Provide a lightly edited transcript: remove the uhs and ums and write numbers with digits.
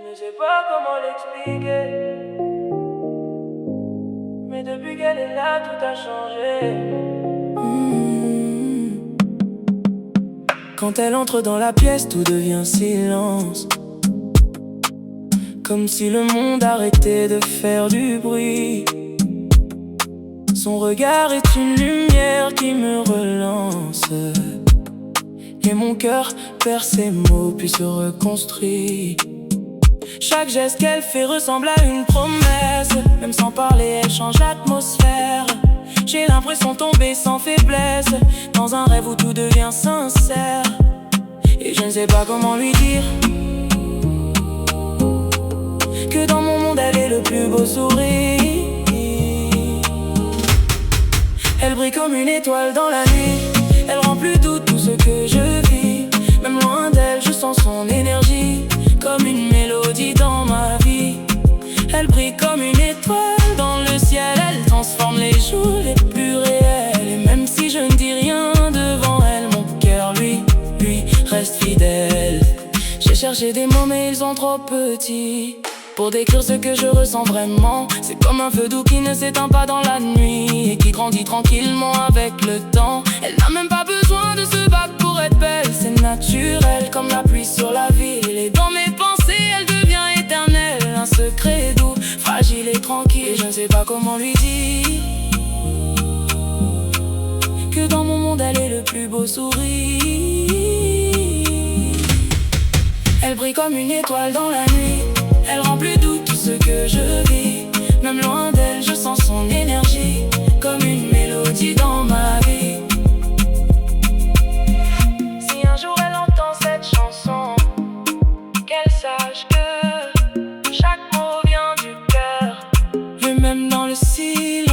Je ne sais pas comment l'expliquer, mais depuis qu'elle est là, tout a changé. Quand elle entre dans la pièce, tout devient silence, comme si le monde arrêtait de faire du bruit. Son regard est une lumière qui me relance, et mon cœur perd ses mots puis se reconstruit. Chaque geste qu'elle fait ressemble à une promesse. Même sans parler, elle change l'atmosphère. J'ai l'impression de tomber sans faiblesse, dans un rêve où tout devient sincère. Et je ne sais pas comment lui dire que dans mon monde elle est le plus beau sourire. Elle brille comme une étoile dans la nuit. Elle rend plus doux tout ce que je vis. Même loin d'elle, je sens son énergie, comme une mélodie dans ma vie. Elle brille comme une étoile dans le ciel. Elle transforme les jours les plus réels. Et même si je ne dis rien devant elle, mon cœur, lui, reste fidèle. J'ai cherché des mots mais ils sont trop petits pour décrire ce que je ressens vraiment. C'est comme un feu doux qui ne s'éteint pas dans la nuit et qui grandit tranquillement avec le temps. Elle n'a même pas besoin de se battre pour être belle. C'est naturel comme la pluie sur la ville. Et dans mes pensées elle devient éternelle. Un secret doux, fragile et tranquille. Et je ne sais pas comment lui dire que dans mon monde elle est le plus beau sourire. Elle brille comme une étoile dans la nuit. Elle rend plus doux tout ce que je vis. Même loin d'elle, je sens son énergie, comme une mélodie dans ma vie. Si un jour elle entend cette chanson, qu'elle sache que chaque mot vient du cœur. Et même dans le silence,